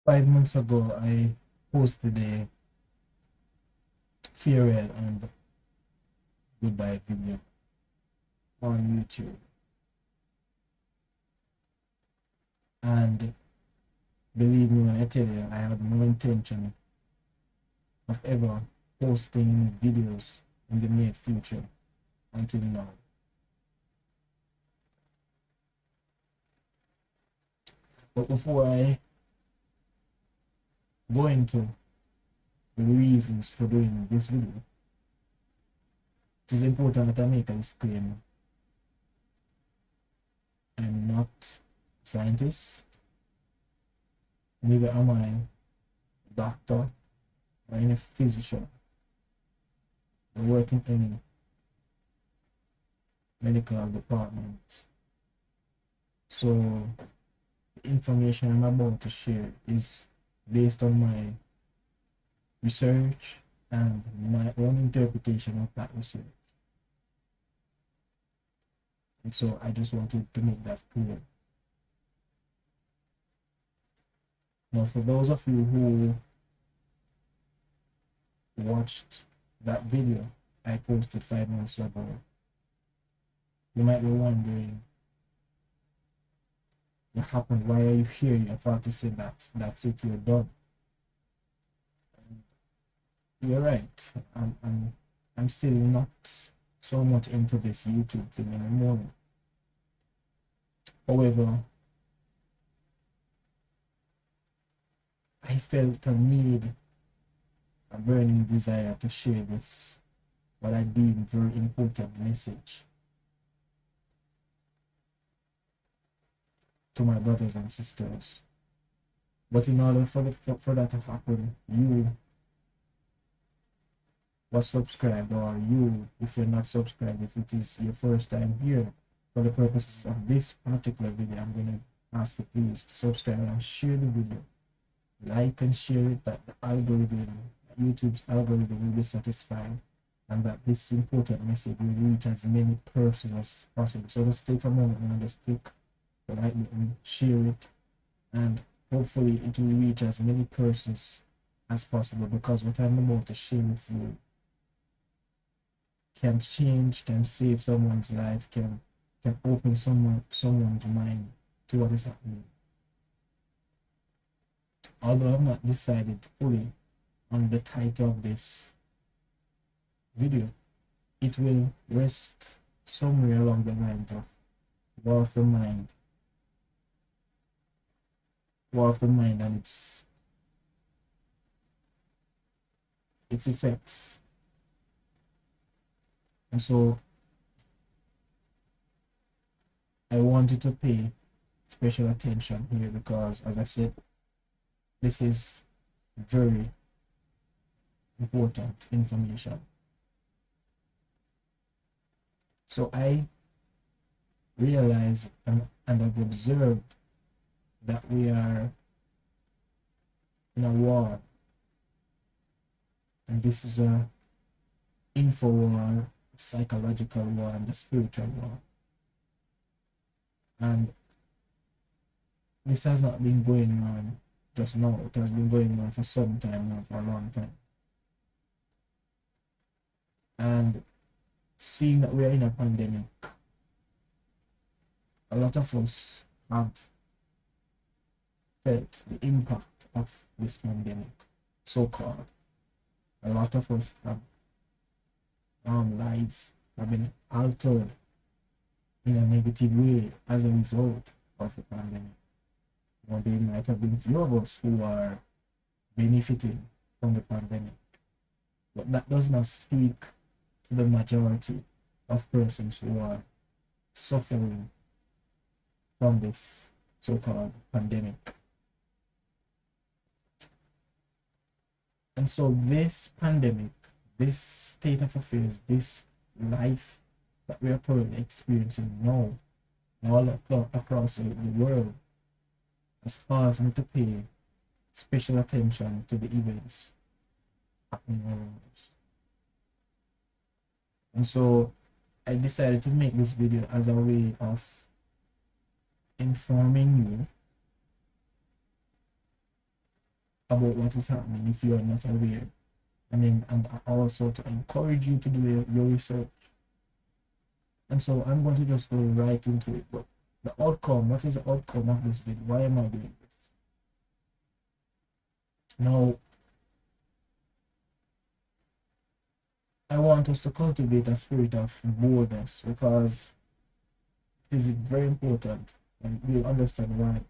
5 months ago, I posted a farewell and goodbye video on YouTube. And believe me when I tell you, I have no intention of ever posting videos in the near future until now. But before I go into the reasons for doing this video, it is important that I make a disclaimer. I'm not a scientist, neither am I a doctor or any physician or work in any medical department. So the information I'm about to share is based on my research and my own interpretation of that research. And so I just wanted to make that clear. Now, for those of you who watched that video I posted 5 months ago, you might be wondering what happened. Why are you here? I thought you said that's it, you're done. And you're right. I'm still not so much into this YouTube thing anymore. However, I felt a need, a burning desire to share this, what I deem very important message to my brothers and sisters. But in order for that to happen, you was subscribed, or you, if you're not subscribed, if it is your first time here, for the purposes of this particular video, I'm going to ask you please to subscribe and share the video. Like and share it, that the algorithm, YouTube's algorithm will be satisfied, and that this important message will reach as many persons as possible. So just take a moment and just click the like button, share it, and hopefully it will reach as many persons as possible, because what I'm about to share with you can change, can save someone's life, can open someone's mind to what is happening. Although I've not decided fully on the title of this video, it will rest somewhere along the lines of War of the Mind. War of the Mind and its effects. And so I wanted to pay special attention here because, as I said, this is very important information. So I realized and have observed that we are in a war, and this is a info war, psychological war, and a spiritual war. And this has not been going on just now. It has been going on for some time now, for a long time. And seeing that we are in a pandemic, a lot of us have felt the impact of this pandemic, so-called. A lot of us have lives have been altered in a negative way as a result of the pandemic. Or there might have been few of us who are benefiting from the pandemic, but that does not speak to the majority of persons who are suffering from this so-called pandemic. And so this pandemic, this state of affairs, this life that we are currently experiencing now, all across the world, has caused me to pay special attention to the events happening around us. And so I decided to make this video as a way of informing you about what is happening if you are not aware. And also to encourage you to do your research. And so I'm going to just go right into it. But the outcome, what is the outcome of this video? Why am I doing this? Now, I want us to cultivate a spirit of boldness because it is very important, and you'll understand why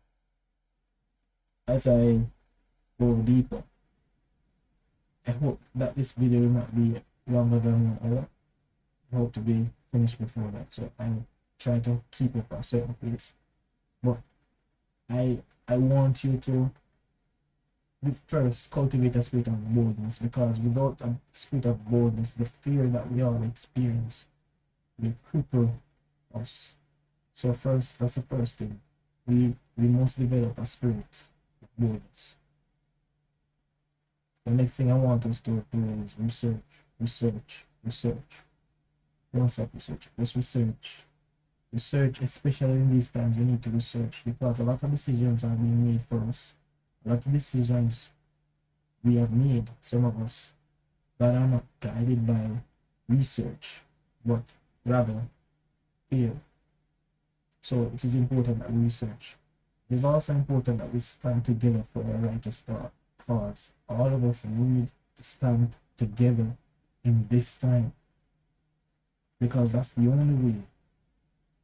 as I go deeper. I hope that this video will not be longer than 1 hour. I hope to be finished before that, so I'll try to keep up a certain pace. But I want you to first cultivate a spirit of boldness, because without a spirit of boldness, the fear that we all experience will cripple us. So first, that's the first thing. We must develop a spirit of boldness. The next thing I want us to do is research. Don't stop research. Just research, especially in these times. We need to research because a lot of decisions are being made for us. A lot of decisions we have made, some of us, that are not guided by research, but rather fear. So it is important that we research. It is also important that we stand together for a righteous cause. All of us need to stand together in this time, because that's the only way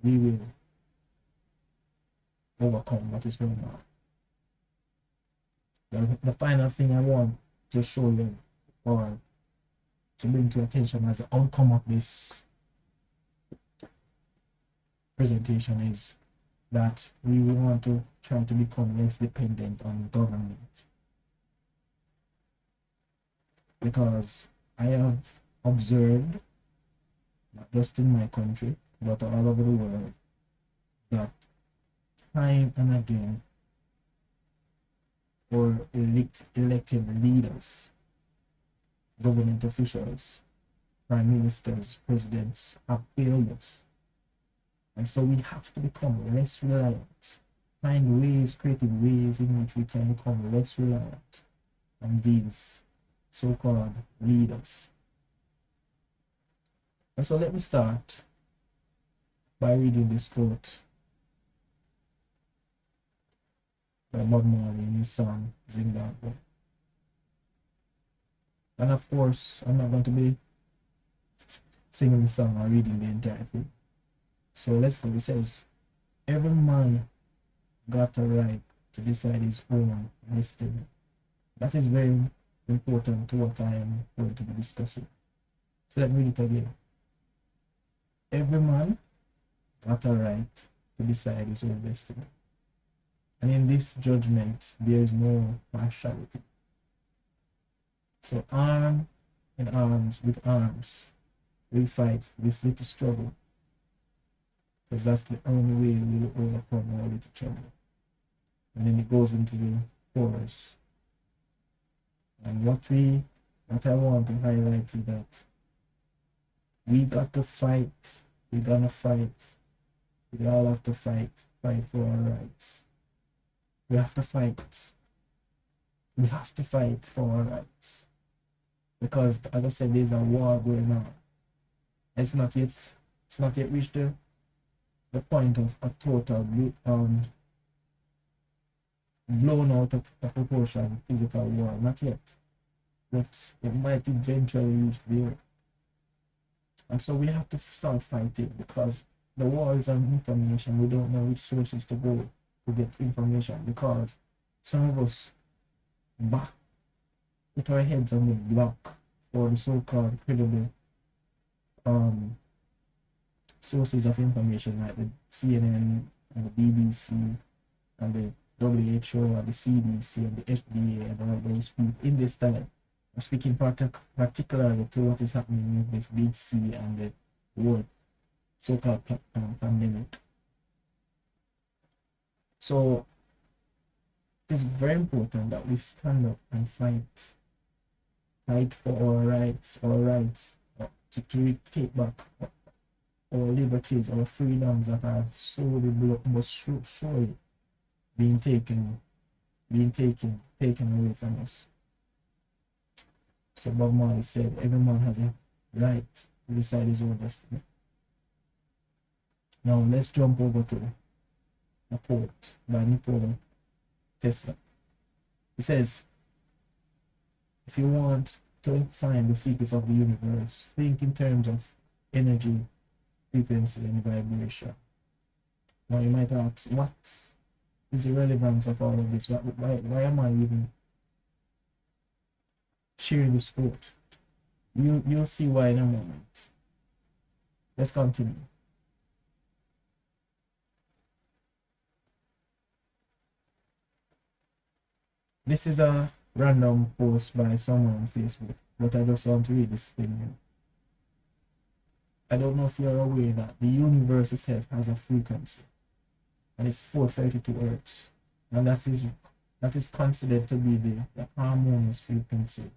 we will overcome what is going on. The final thing I want to show you, or to bring to attention as the outcome of this presentation, is that we want to try to become less dependent on government. Because I have observed, not just in my country, but all over the world, that time and again, or elected leaders, government officials, prime ministers, presidents have failed us. And so we have to become less reliant, find ways, creative ways in which we can become less reliant on these so-called leaders. And so let me start by reading this quote by Bob Marley in his song Zimbabwe. And of course, I'm not going to be singing the song or reading the entire thing. So let's go. It says, every man got a right to decide his own destiny. That is very important to what I am going to be discussing. So let me read it again. Every man got a right to decide his own destiny. And in this judgment, there is no partiality. So arm in arms, with arms, we fight this little struggle, because that's the only way we will overcome our little trouble. And then it goes into the chorus. And what I want to highlight is that we got to fight. We're gonna fight. We all have to fight for our rights. We have to fight. We have to fight for our rights. Because as I said, there's a war going on. It's not yet reached the point of a total blown out of proportion physical war. Not yet. But it might eventually reach there. And so we have to start fighting, because the war is on information. We don't know which sources to go to get information, because some of us put our heads on the block for the so-called credible sources of information, like the CNN and the BBC and the WHO and the CDC and the FDA and all those people in this time. I'm speaking particularly to what is happening with this big C and the world so-called pandemic. So it is very important that we stand up and fight for our rights to take back our liberties, our freedoms that are surely being taken being taken away from us. So Bob Marley said, every man has a right to decide his own destiny. Now let's jump over to a quote by Nikola Tesla. He says, if you want to find the secrets of the universe, think in terms of energy, frequency, and vibration. Now you might ask, what is the relevance of all of this? Why am I even sharing this quote? You'll see why in a moment. Let's continue. This is a random post by someone on Facebook, but I just want to read this thing. I don't know if you're aware that the universe itself has a frequency, and it's 432 hertz, and that is considered to be the harmonious frequency,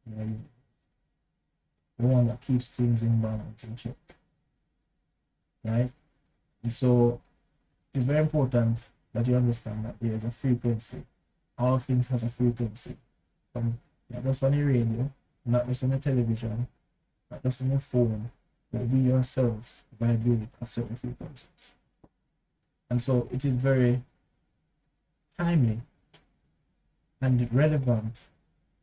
the one that keeps things in balance and check, right? And so it's very important that you understand that there is a frequency. All things has a frequency. Not just on the radio, not just on the television, not just on your phone, but we ourselves vibrate at certain frequencies. And so it is very timely and relevant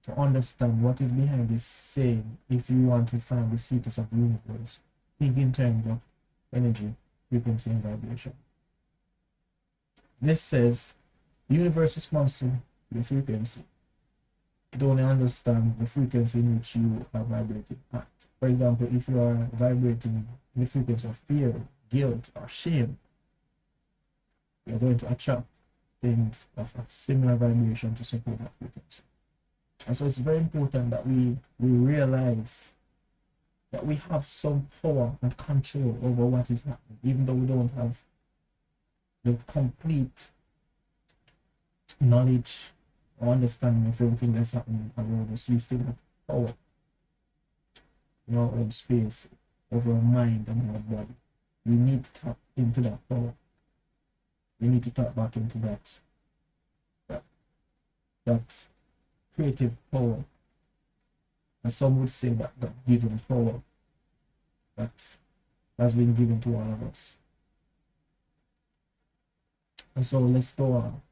to understand what is behind this saying. If you want to find the secrets of the universe, think in terms of energy, frequency, and vibration. This says the universe responds to the frequency. You only understand the frequency in which you are vibrating at. For example, if you are vibrating in the frequency of fear, guilt, or shame, you're going to attract things of a similar vibration to support that frequency. And so it's very important that we realize that we have some power and control over what is happening, even though we don't have the complete knowledge or understanding of everything that's happening around us. We still have power in our own space, over our mind and our body. We need to tap into that power. We need to tap back into that creative power. And some would say that given power that has been given to all of us. And so let's go on.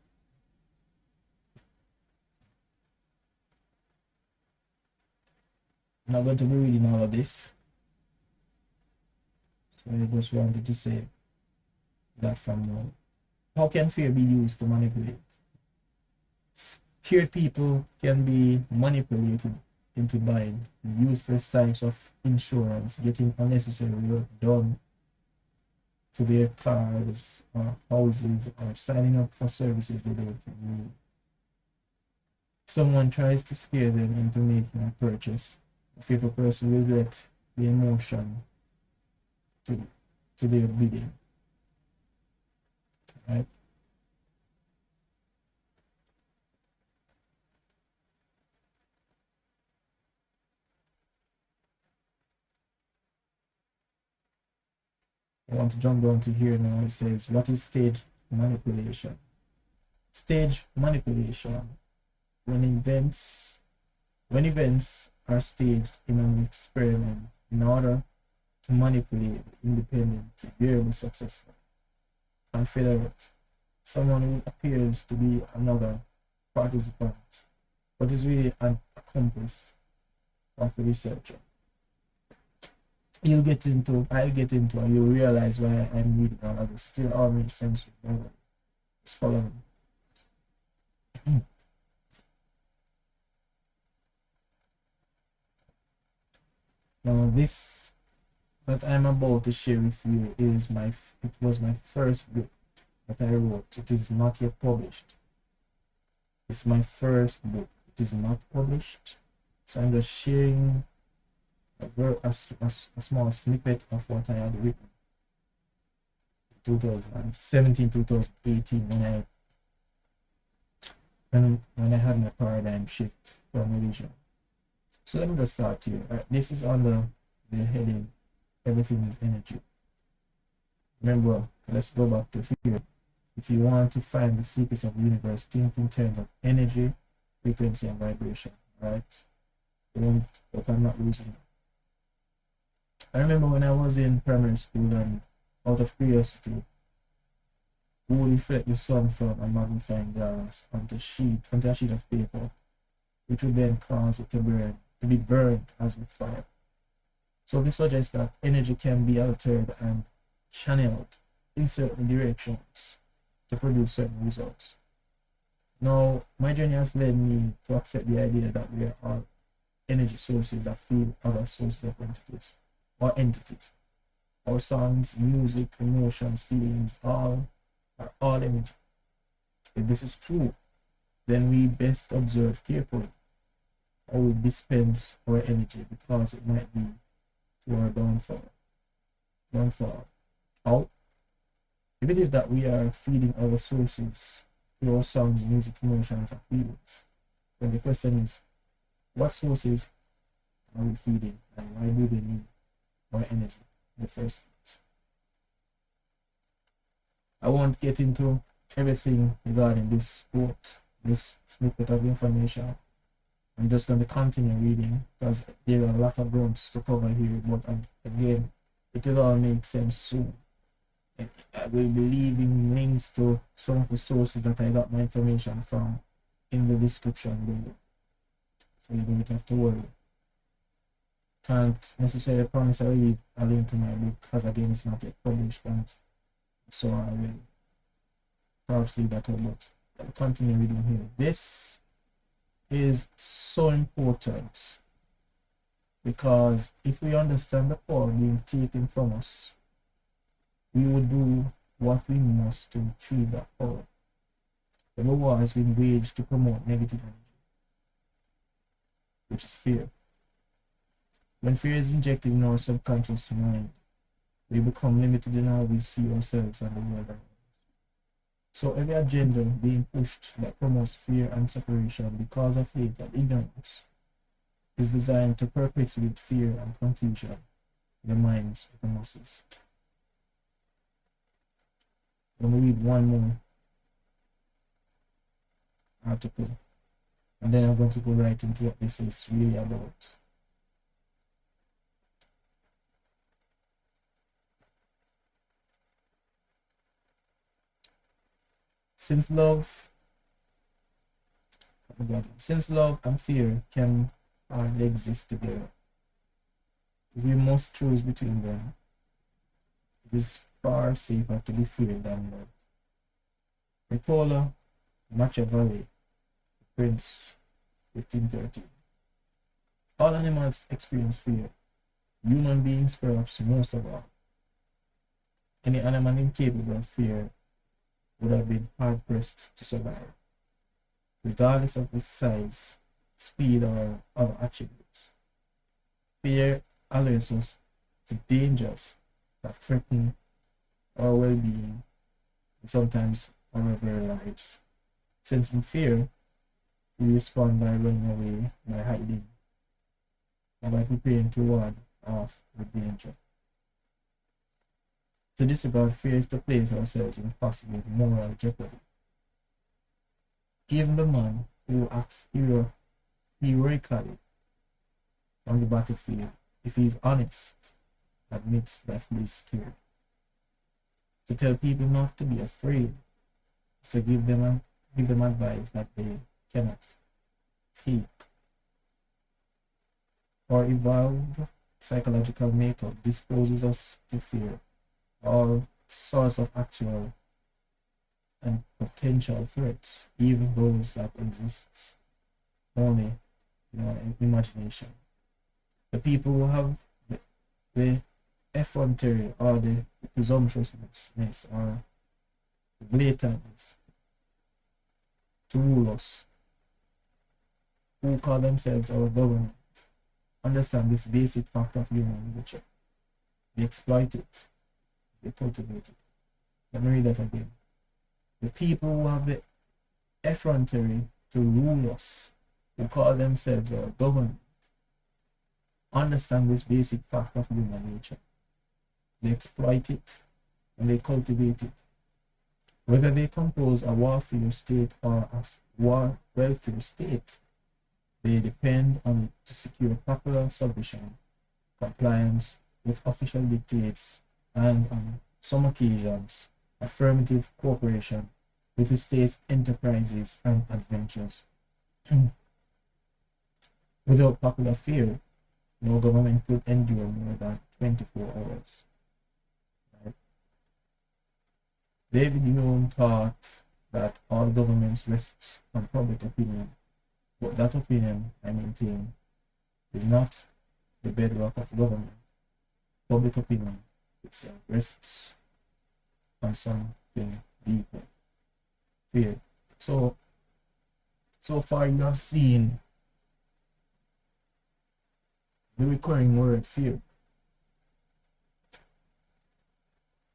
I'm not going to be reading all of this. So I just wanted to say that from now. How can fear be used to manipulate? Scared people can be manipulated into buying useless types of insurance, getting unnecessary work done to their cars or houses, or signing up for services they don't need. Someone tries to scare them into making a purchase. A fearful person will get the emotion to their bidding. Right? I want to jump down to here now. It says, what is stage manipulation? Stage manipulation, when events are staged in an experiment in order to manipulate independent, variable, successful, confederate, someone who appears to be another participant, but is really an accomplice of the researcher. I'll get into, and you'll realize why I'm reading all of this. Still all makes sense. Just follow me. Now this that I'm about to share with you is it was my first book that I wrote. It is not yet published. It's my first book. It is not published. So I'm just sharing a small snippet of what I had written 2017, 2018 when I had my paradigm shift from religion. So let me just start here. This is under the heading, everything is energy. Remember, let's go back to here. If you want to find the secrets of the universe, think in terms of energy, frequency, and vibration. Right? Don't hope I'm not losing it. I remember when I was in primary school, and out of curiosity, who would reflect the sun from a magnifying glass onto a sheet of paper, which would then cause it to be burned as with fire. So this suggests that energy can be altered and channeled in certain directions to produce certain results. Now, my journey has led me to accept the idea that we are all energy sources that feed other sources of entities or entities. Our sounds, music, emotions, feelings, all are all energy. If this is true, then we best observe carefully how we dispense our energy, because it might be to our downfall. How? If it is that we are feeding our sources through our songs, music, emotions, and feelings, then the question is, what sources are we feeding, and why do they need our energy in the first place? I won't get into everything regarding this quote, this snippet of information. I'm just going to continue reading because there are a lot of grounds to cover here, but again, it will all make sense soon. And I will be leaving links to some of the sources that I got my information from in the description below, so you don't have to worry. Can't necessarily promise I will leave a link to my book, because again, it's not yet published, and so I will perhaps leave that out, but I'll continue reading here. This is so important, because if we understand the power being taken from us, we will do what we must to retrieve that power. The war has been waged to promote negative energy, which is fear. When fear is injected in our subconscious mind, we become limited in how we see ourselves and the world around us. So every agenda being pushed that promotes fear and separation because of hate and ignorance is designed to perpetuate fear and confusion in the minds of the masses. I'm going to read one more article, and then I'm going to go right into what this is really about. Since love and fear can hardly exist together, we must choose between them. It is far safer to be feared than loved. Nicola Machiavelli, Prince, 1530. All animals experience fear. Human beings perhaps most of all. Any animal incapable of fear would have been hard-pressed to survive, regardless of its size, speed, or other attributes. Fear alerts us to dangers that threaten our well-being and sometimes our very lives. Sensing fear, we respond by running away, by hiding, or by preparing to ward off the danger. To disregard fear is to place ourselves in possible moral jeopardy. Even the man who acts heroically on the battlefield, if he is honest, admits that he is scared. To tell people not to be afraid is to give them advice that they cannot take. Our evolved psychological makeup disposes us to fear all sorts of actual and potential threats, even those that exist only in our imagination. The people who have the effrontery or the presumptuousness or the blatantness to rule us, who call themselves our government, understand this basic fact of human nature. They exploit it. They cultivate it. Let me read that again. The people who have the effrontery to rule us, who call themselves our government, understand this basic fact of human nature. They exploit it and they cultivate it. Whether they compose a warfare state or a war welfare state, they depend on it to secure popular submission, compliance with official dictates, and on some occasions, affirmative cooperation with the state's enterprises and adventures. Without popular fear, no government could endure more than 24 hours. Right? David Hume thought that all governments rest on public opinion, but that opinion, I maintain, is not the bedrock of government. Public opinion itself rests on something deeper, fear. So far you have seen the recurring word fear.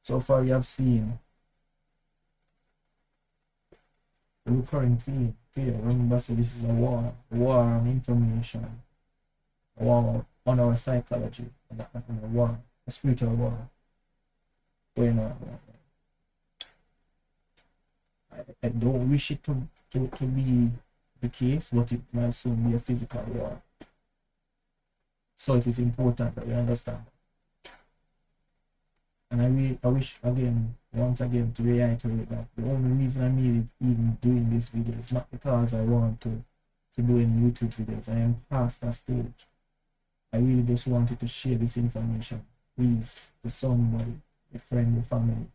So far you have seen the recurring fear. Remember, so this is a war on information, a war on our psychology, a spiritual war going on. I don't wish it to be the case, but it might soon be a physical war. So it is important that we understand. And I wish once again to reiterate that the only reason I needed even doing this video is not because I want to do any YouTube videos. I am past that stage. I really just wanted to share this information, please, to somebody, a friend, a family.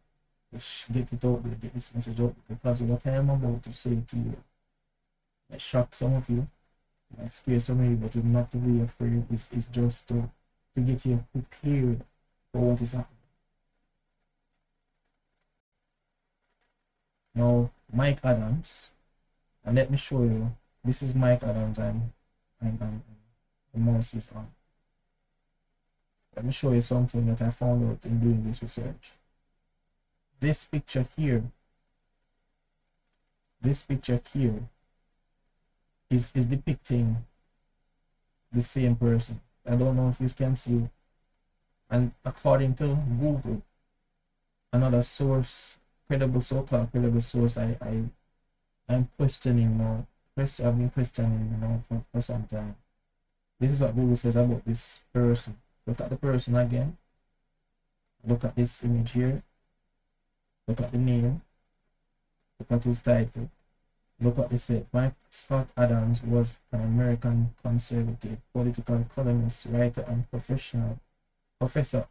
Just get it out there, get this message out, because what I am about to say to you might shock some of you, might scare some of you, but it's not to be afraid. It's just to get you prepared for what is happening. Now, Mike Adams, and let me show you. This is Mike Adams. The mouse is on. Let me show you something that I found out in doing this research. This picture here is depicting the same person. I don't know if you can see. And according to Google, another source, so-called credible source, I'm questioning now. I've been questioning now for some time. This is what Google says about this person. Look at the person again. Look at this image here. Look at the name. Look at his title. Look what they said. Mike Scott Adams was an American conservative, political columnist, writer, and professor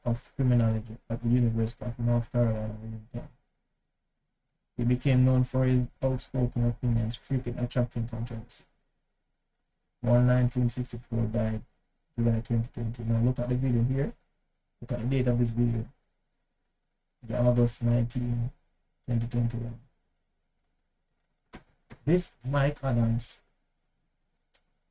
of criminology at the University of North Carolina, Wilmington. He became known for his outspoken opinions, frequently attracting controversy. Born 1964, died July 2020. Now look at the video here. Look at the date of this video. August 19, 2021. This Mike Adams,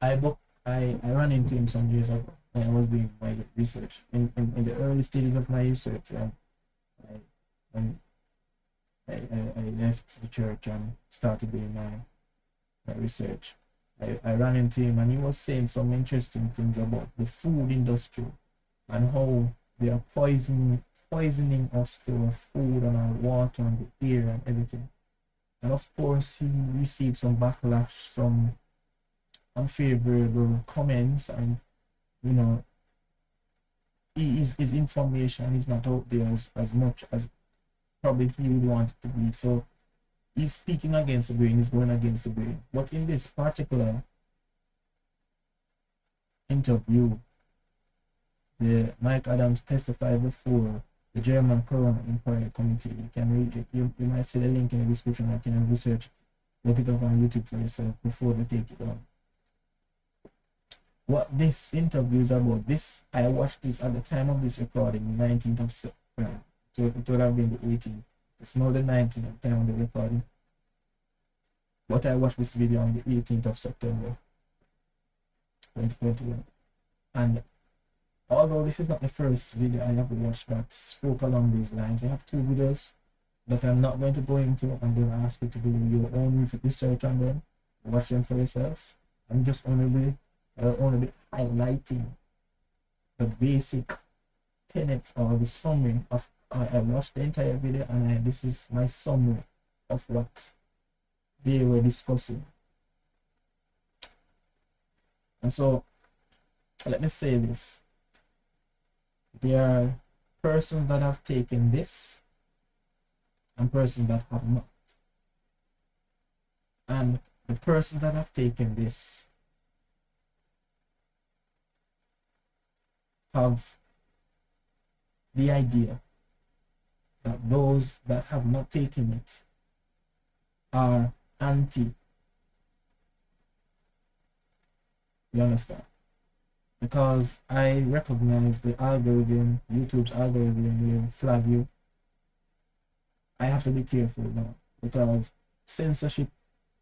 I ran into him some years ago when I was doing my research. In the early stages of my research, I left the church and started doing my research. I ran into him and he was saying some interesting things about the food industry and how they are poisoning us through our food and our water and the air and everything. And of course, he received some backlash, some unfavorable comments, and you know, his information is not out there as much as probably he would want it to be. So he's speaking against the grain, he's going against the grain. But in this particular interview, the Mike Adams testified before the German Corona Inquiry Committee. You can read it. You might see the link in the description. I can research it. Look it up on YouTube for yourself before they take it down. What this interview is about, I watched this at the time of this recording, the 19th of September. It would have been the 18th. It's now the 19th at the time of the recording. But I watched this video on the 18th of September 2021. And although this is not the first video I have watched that spoke along these lines, I have two videos that I'm not going to go into. I'm going to ask you to do your own research on them, watch them for yourselves. I'm just only be highlighting the basic tenets or the summary of. I watched the entire video and this is my summary of what they were discussing. And so let me say this. There are persons that have taken this and persons that have not. And the persons that have taken this have the idea that those that have not taken it are anti. You understand? Because I recognize the algorithm, YouTube's algorithm will flag you. I have to be careful now because censorship,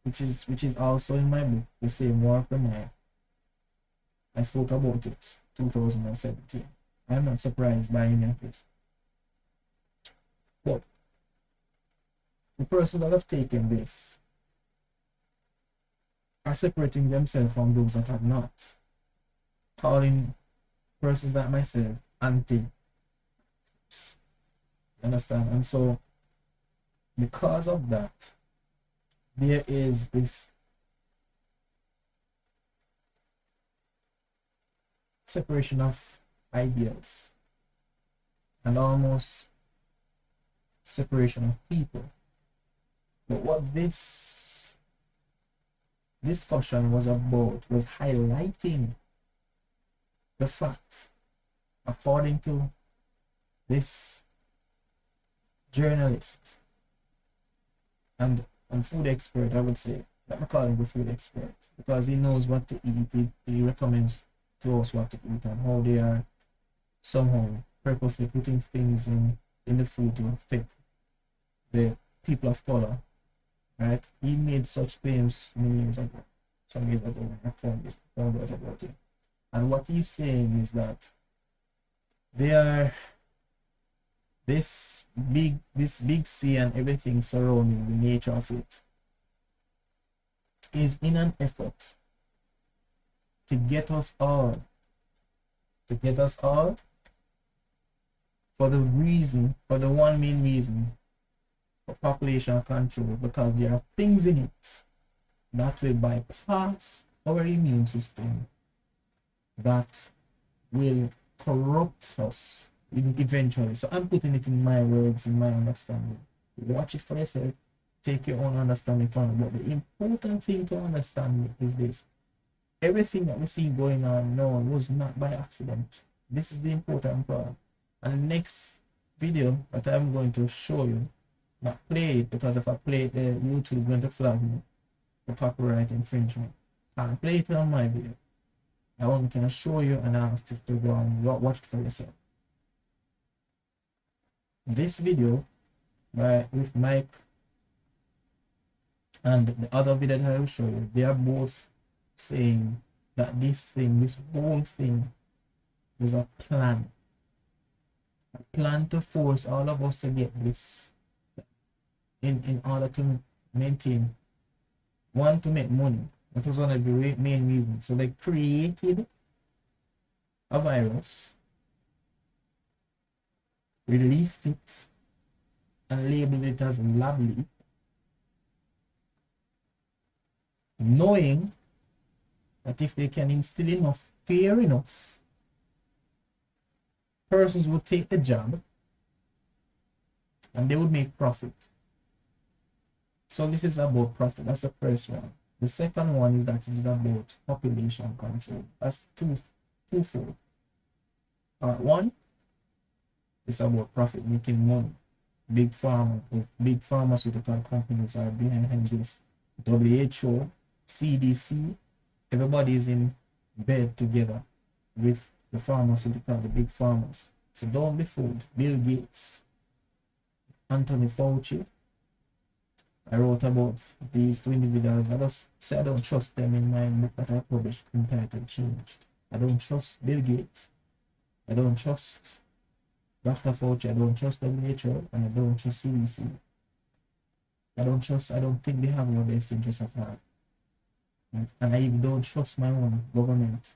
which is also in my book, the same War of the Mind. I spoke about it 2017. I'm not surprised by any of this. But the person that have taken this are separating themselves from those that have not, calling persons like myself anti. Understand? And so because of that, there is this separation of ideas and almost separation of people. But what this discussion was about was highlighting the fact, according to this journalist and food expert, I would say, let me call him the food expert, because he knows what to eat. He recommends to us what to eat and how they are somehow purposely putting things in the food to affect the people of color, right? He made such claims many years ago, some years ago. I found out about it. And what he's saying is that this big sea and everything surrounding the nature of it is in an effort to get us all for the one main reason, for population control, because there are things in it that will bypass our immune system, that will corrupt us eventually. So I'm putting it in my words, in my understanding. Watch it for yourself, take your own understanding from it. But the important thing to understand is this: everything that we see going on now was not by accident. This is the important part. And the next video that I'm going to show you, not play it, because if I play it, YouTube is going to flag me for copyright infringement. I'll play it on my video. I only can show you, and I have to go and watch it for yourself. This video with Mike and the other video that I will show you, they are both saying that this whole thing was a plan to force all of us to get this in order to maintain, one, to make money. That was one of the main reasons. So they created a virus, released it, and labeled it as lab leak, knowing that if they can instill enough fear enough, persons would take the job and they would make profit. So this is about profit. That's the first one. The second one is that it is about population control. That's twofold. One, it's about profit, making money. Big pharmaceutical companies are behind this. WHO, CDC, everybody is in bed together with the big pharmas. So don't be fooled. Bill Gates, Anthony Fauci. I wrote about these two individuals. I just say I don't trust them in my book that I published entitled Changed. I don't trust Bill Gates. I don't trust Dr. Fauci. I don't trust WHO, and I don't trust CDC. I don't think they have your best interest at heart. And I even don't trust my own government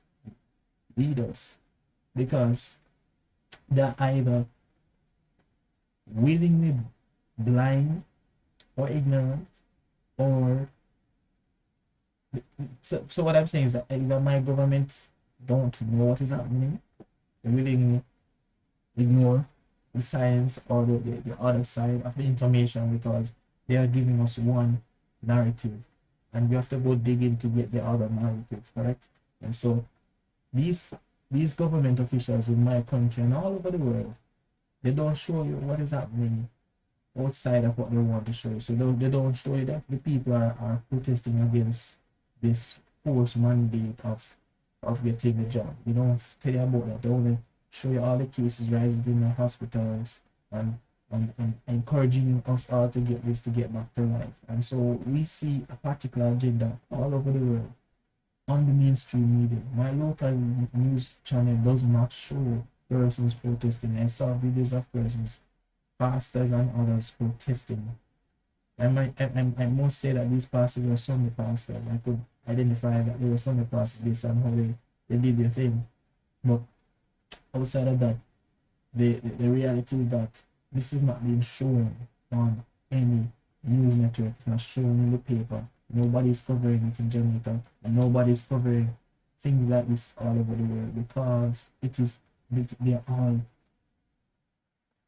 leaders, because they're either willingly blind or ignorant, or so what I'm saying is that either my government don't know what is happening, they willingly ignore the science or the other side of the information because they are giving us one narrative and we have to go dig in to get the other narrative, correct? And so these these government officials in my country and all over the world, they don't show you what is happening outside of what they want to show you. So they don't show you that the people are protesting against this forced mandate of getting the job. They don't tell you about that. They only show you all the cases rising in the hospitals and, and encouraging us all to get this to get back to life. And so we see a particular agenda all over the world on the mainstream media. My local news channel does not show persons protesting. I saw videos of persons, pastors and others protesting. I must say that these pastors were Sunday pastors. I could identify that they were Sunday pastors based on how they did their thing. But outside of that, the reality is that this is not being shown on any news network. It's not shown in the paper. Nobody's covering it in Jamaica, and nobody's covering things like this all over the world because they're all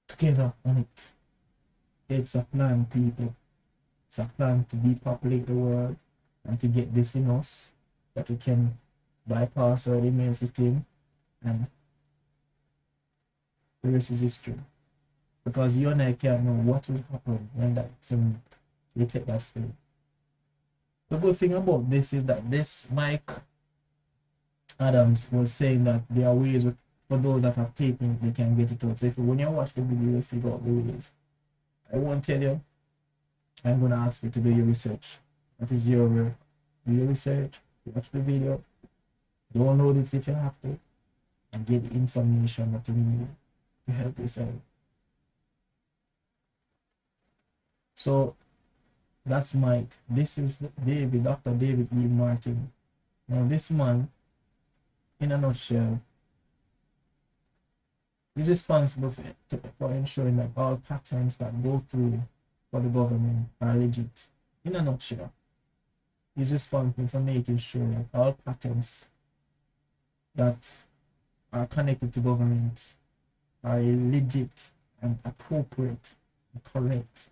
together on it. It's a plan, people. It's a plan to depopulate the world and to get this in us that we can bypass our immune system, and the rest is history. Because you and I can't know what will happen when that thing you take that thing. The good thing about this is that this Mike Adams was saying that there are ways for those that have taken they can get it out. So if when you watch the video, you figure out the ways. I won't tell you. I'm gonna ask you to do your research. That is your work. Do your research, watch the video, download it if you have to, and get the information that you need to help yourself. So that's Mike. This is David, Dr. David E. Martin. Now this man, in a nutshell, is responsible for ensuring that all patents that go through for the government are legit. In a nutshell, he's responsible for making sure that all patents that are connected to government are legit and appropriate and correct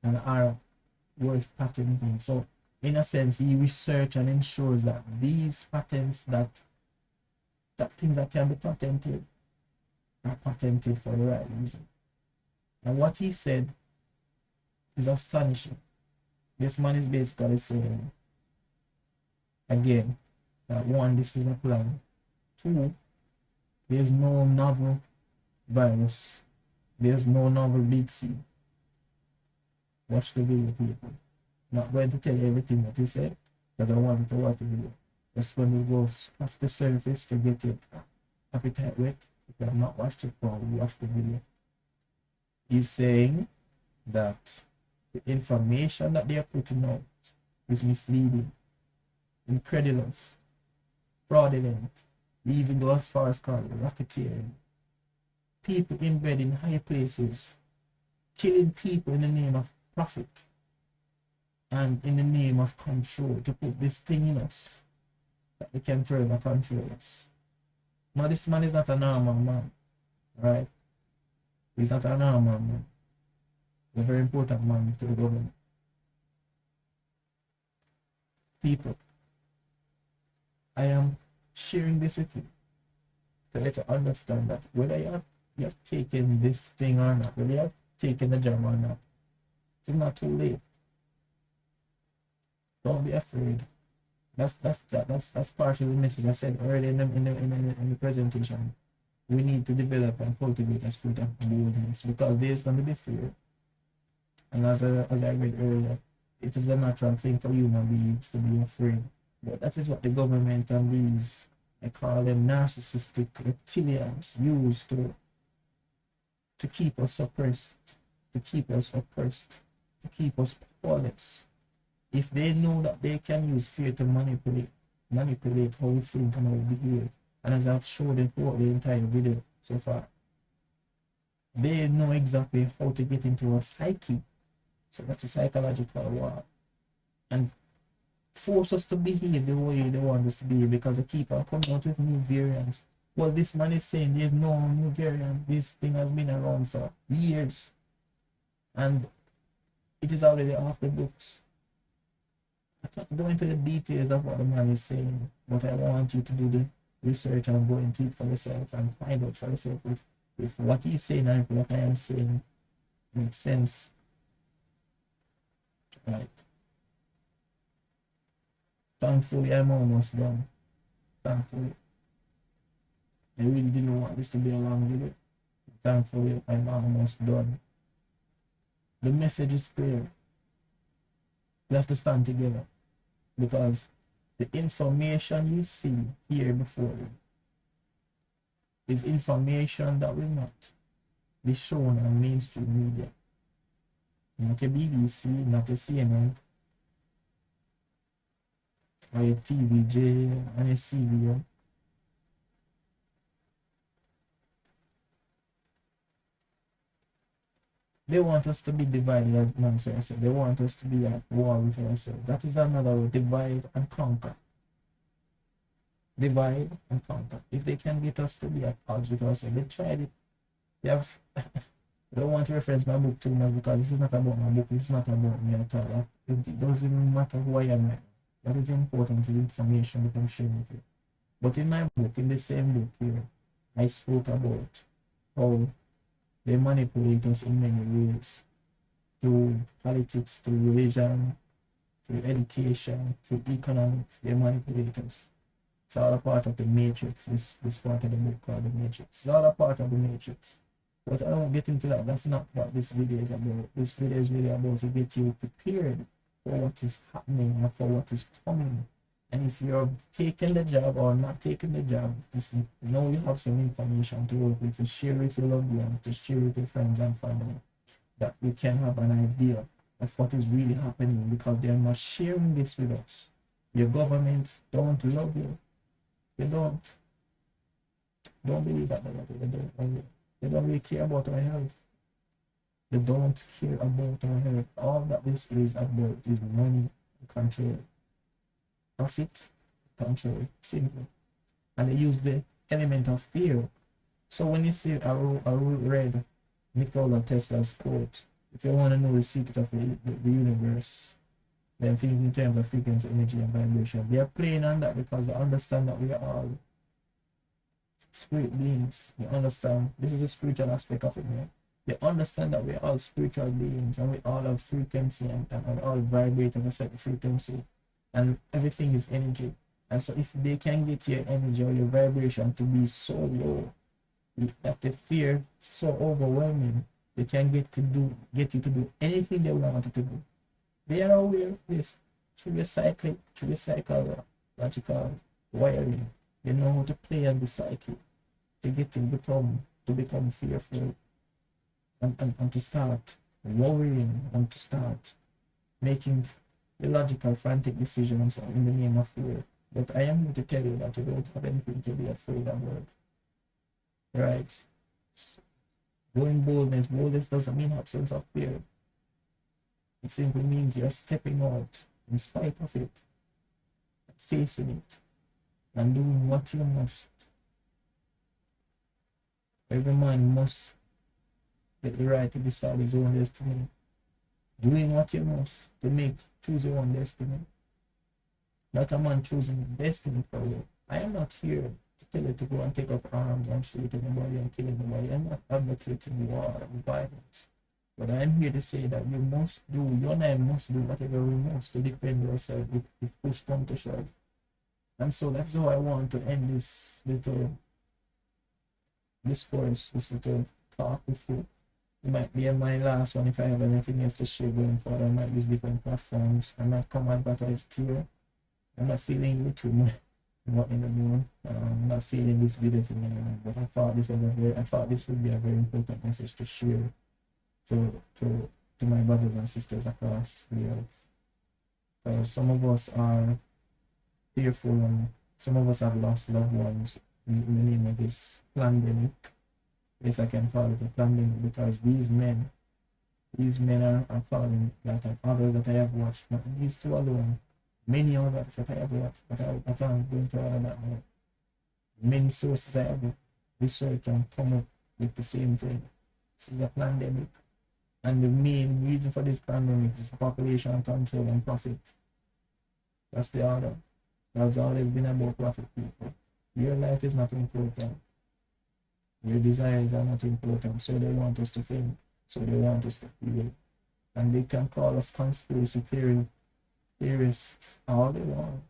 and are worth patenting. So in a sense, he researches and ensures that these patents that things that can be patented are patented for the right reason. And what he said is astonishing. This man is basically saying, again, that one, this is a plan. Two, there's no novel virus. There's no novel big C. Watch the video, people. Not going to tell you everything that he said, because I want you to watch the video. Just when we go scratch the surface to get your appetite wet. If you have not watched it, probably watch the video. He's saying that the information that they are putting out is misleading, incredulous, fraudulent, even go as far as calling racketeering. People in bed in high places, killing people in the name of profit and in the name of control to put this thing in us that they can further control us. Now this man is not a normal man, right? He's not a normal man. He's a very important man to the government. People, I am sharing this with you to let you understand that whether you have taken this thing or not, whether you have taken the job or not, it's not too late. Don't be afraid. That's part of the message I said earlier in the presentation. We need to develop and cultivate a spirit of boldness because there's going to be fear. And as I read earlier, it is a natural thing for human beings to be afraid. But that is what the government and these, I call them narcissistic reptilians, use to keep us suppressed, to keep us oppressed, to keep us powerless. If they know that they can use fear to manipulate how we think and how we behave, and as I've showed them throughout the entire video so far, they know exactly how to get into our psyche So that's a psychological war. And force us to behave the way they want us to behave because they keep on coming out with new variants. Well, this man is saying there's no new variant. This thing has been around for years and it is already off the books. I can't go into the details of what the man is saying, but I want you to do the research and go into it for yourself and find out for yourself if what he's saying and if what I am saying makes sense. Right. Thankfully, I'm almost done. Thankfully. I really didn't want this to be a long video. Thankfully, I'm almost done. The message is clear. We have to stand together because the information you see here before you is information that will not be shown on mainstream media. Not a BBC, not a CNN, or a TVJ, and a CBN. They want us to be divided amongst ourselves. They want us to be at war with ourselves. That is another word, divide and conquer. Divide and conquer. If they can get us to be at odds with ourselves, they tried it. They have. I don't want to reference my book too much because this is not about my book. This is not about me at all. It doesn't even matter who I am. That is important, the information that I'm sharing with you. But in my book, in the same book here, I spoke about how they manipulate us in many ways, through politics, through religion, through education, through economics. They manipulate us. It's all a part of the matrix. This part of the book called the matrix. It's all a part of the matrix. But I don't get into that. That's not what this video is about. This video is really about to get you prepared for what is happening and for what is coming. And if you're taking the job or not taking the job, now you have some information to work with, to share with your loved ones, to share with your friends and family, that we can have an idea of what is really happening because they are not sharing this with us. Your government don't love you. They don't. Don't believe that they don't. They don't really care about our health. They don't care about our health. All that this is about is money, control, profit, control, simple. And they use the element of fear. So when you see I read Nikola Tesla's quote, if you want to know the secret of the universe, then think in terms of frequency, energy, and vibration. They are playing on that because they understand that we are all spirit beings. They understand this is a spiritual aspect of it, man. They understand that we are all spiritual beings and we all have frequency and we all vibrate at a certain frequency, and everything is energy. And so if they can get your energy or your vibration to be so low that the fear so overwhelming, they can get you to do anything they want you to do. They are aware of this through your psychological wiring. They know how to play on the psyche to get to become fearful and to start worrying and to start making illogical, frantic decisions in the name of fear. But I am here to tell you that you don't have anything to be afraid about. Right? Going boldness. Boldness doesn't mean absence of fear. It simply means you're stepping out in spite of it, facing it, and doing what you must. Every man must get the right to decide his own destiny. Doing what you must to choose your own destiny. Not a man choosing destiny for you. I am not here to tell you to go and take up arms and shoot anybody and kill anybody. I'm not advocating war and violence. But I'm here to say that you and I must do whatever we must to defend yourself if push comes to shove. And so that's how I want to end this little discourse, this little talk with you. It might be my last one if I have anything else to share going forward. I might use different platforms. I might come advertise here. I'm not feeling YouTube what in the moon. I'm not feeling this video thing anymore. But I thought this would be a very important message to share to my brothers and sisters across the earth. Because some of us are fearful and some of us have lost loved ones in the name of this pandemic. Yes, I can call it a pandemic because these men These men are calling that others that I have watched, not these two alone, many others that I have watched, but I can't go into all of that now. Many sources I have researched and come up with the same thing. This is a pandemic. And the main reason for this pandemic is population control and profit. That's the order. That's always been about profit, people. Your life is not important. Your desires are not important. So they want us to think. So they want us to feel. And they can call us conspiracy theorists all they want.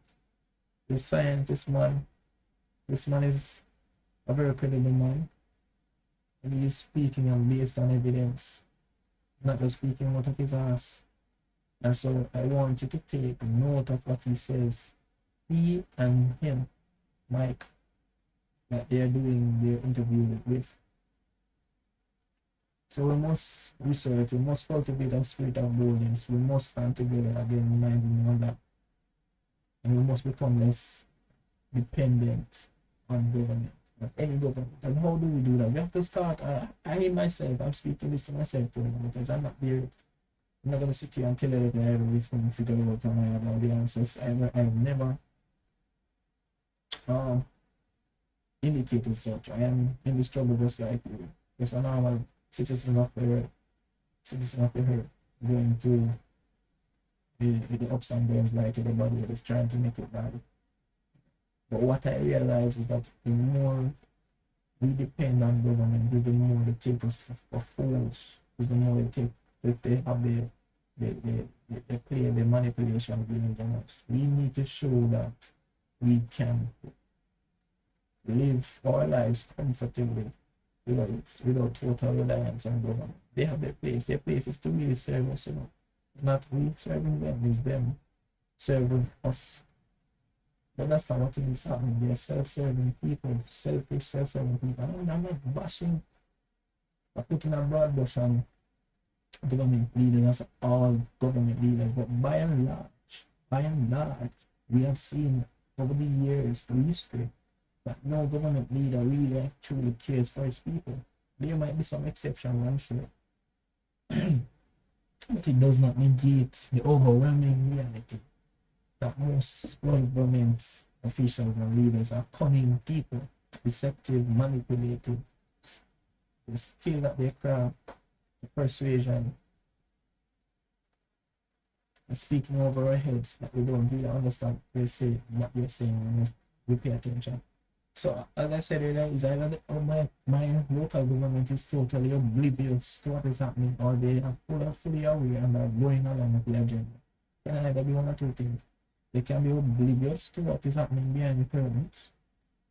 The scientist man, this man is a very credible man. And he is speaking and based on evidence, not just speaking out of his ass. And so I want you to take note of what he says. He and him, Mike, that they are doing their interview with. So we must research, we must cultivate a spirit of boldness, we must stand together again, reminding of that. And we must become less dependent on government, on any government. And how do we do that? We have to start, I myself, I'm speaking this to myself too, because I'm not there. I'm not going to sit here and tell you that I have everything figured out and I have all the answers. I've never indicated such. I am in the struggle just like you. Just a normal citizen of the earth, going through the ups and downs like everybody is trying to make it right. But what I realize is that the more we depend on government, the more they take us for fools, the more they have they play the manipulation game on us. We need to show that we can live our lives comfortably without total reliance on government. They have their place. Their place is to really serve us, Not we serving them, it's them serving us. But that's not what is happening. They're self-serving people, selfish, self-serving people. I'm not bashing or putting a broad brush on government leaders, all government leaders, but by and large, we have seen over the years, through history, that no government leader really truly cares for his people. There might be some exceptions, I'm sure. But it does not negate the overwhelming reality that most government officials and leaders are cunning people, deceptive, manipulative, the skill that they craft, the persuasion, and speaking over our heads that we don't really understand what they're saying, we pay attention. So as I said earlier, is either my local government is totally oblivious to what is happening, or they are fully aware and are going along with the agenda. It can either be one or two things. They can be oblivious to what is happening behind the curtains,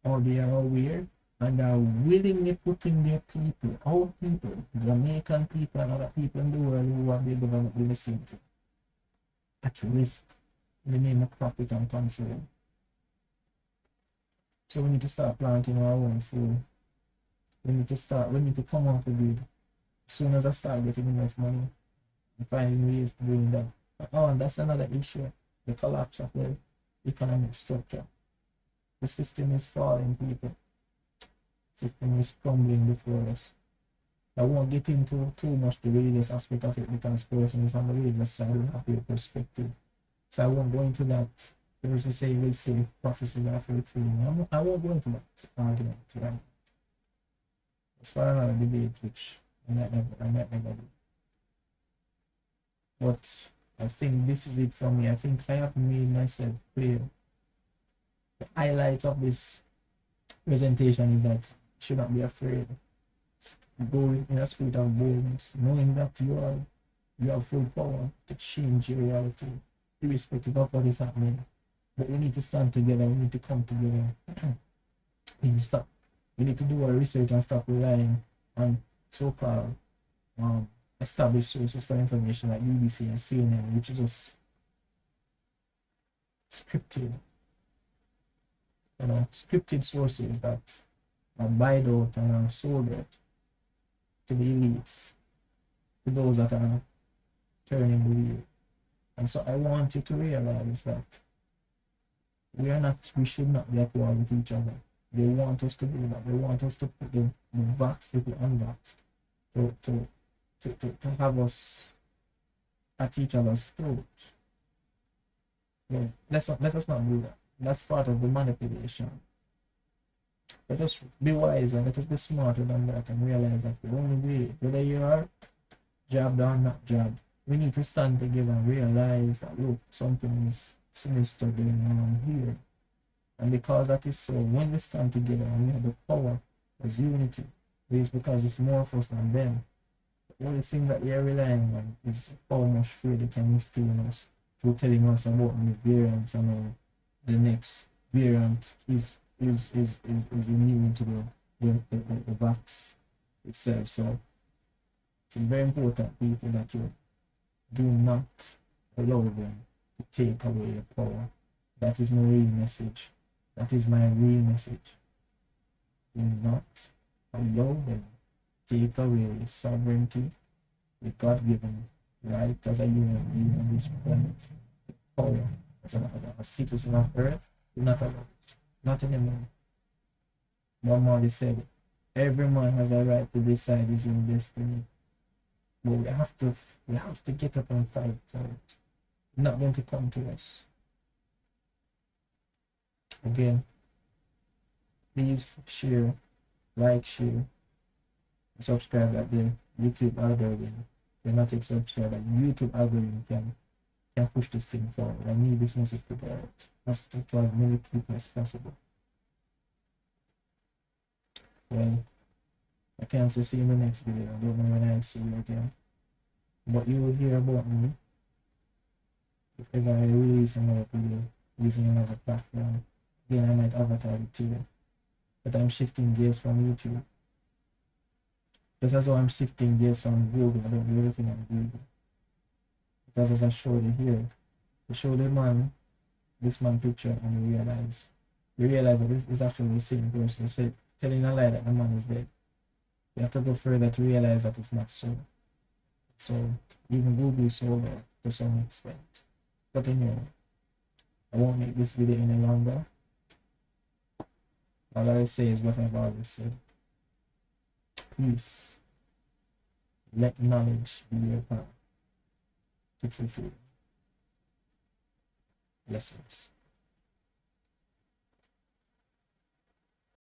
or they are aware and are willingly putting their people, our people, Jamaican people and other people in the world who have their government doing the same thing, at risk in the name of profit and control. So we need to start planting our own food. We need to come off the grid. As soon as I start getting enough money, and finding ways to doing that. Oh, and that's another issue. The collapse of the economic structure. The system is falling, people. The system is crumbling before us. I won't get into too much the religious aspect of it because persons on the religious side will have their perspective. So I won't go into that. There's a say will say prophecies are fulfilling. I won't go into that argument right. As far as another debate, which I might never do. But I think this is it for me. I think I have made myself clear. The highlight of this presentation is that you should not be afraid. Go in a spirit of boldness, knowing that you have full power to change your reality, irrespective of what is happening. But we need to stand together, we need to come together. We need to do our research and stop relying on so-called established sources for information like BBC and CNN, which is just scripted, scripted sources that are buyed out and are sold out to the elites, to those that are turning the wheel. And so I want you to realize that we should not be at war with each other. They want us to do that. They want us to put the vaxxed with the unvaxxed, to to have us at each other's throat. Yeah, let us not do that. That's part of the manipulation. Let us be wiser, let us be smarter than that and realize that the only way, whether you are jabbed or not jabbed, we need to stand together and realize that look, something is sinister going on here. And because that is so, when we stand together and we have the power as unity, it is because it's more of us than them. The only thing that we are relying on is how much fear they can instill in us through telling us about the variants and how the next variant is immune to the vax itself. So it's very important, people, that you do not allow them to take away your power. That is my real message. That is my real message. Do not allow them to take away your sovereignty, the God-given right as a human being on this planet, power as a citizen of Earth. Do not allow it. Not anymore. Bob Marley said, every man has a right to decide his own destiny. But we have to get up and fight for it. Not going to come to us. Again, please share, like, share, subscribe at the YouTube algorithm. If you're not a subscriber, YouTube algorithm can push this thing forward. I need this message to go out to as many people as possible. Well, I can't say see you in the next video. I don't know when I'll see you again. But you will hear about me if ever I release another video using another platform. Again, I might advertise it to you. But I'm shifting gears from YouTube. Just as though I'm shifting gears from Google, I don't do everything on Google. Because as I showed you here, you show the man, this man picture, and you realize that this is actually the same person. You say, telling a lie that the man is dead. You have to go further to realize that it's not so. So even Google is over to some extent. But anyway, I won't make this video any longer. All I say is what I've always said. Peace. Let knowledge be your path to true freedom. Blessings.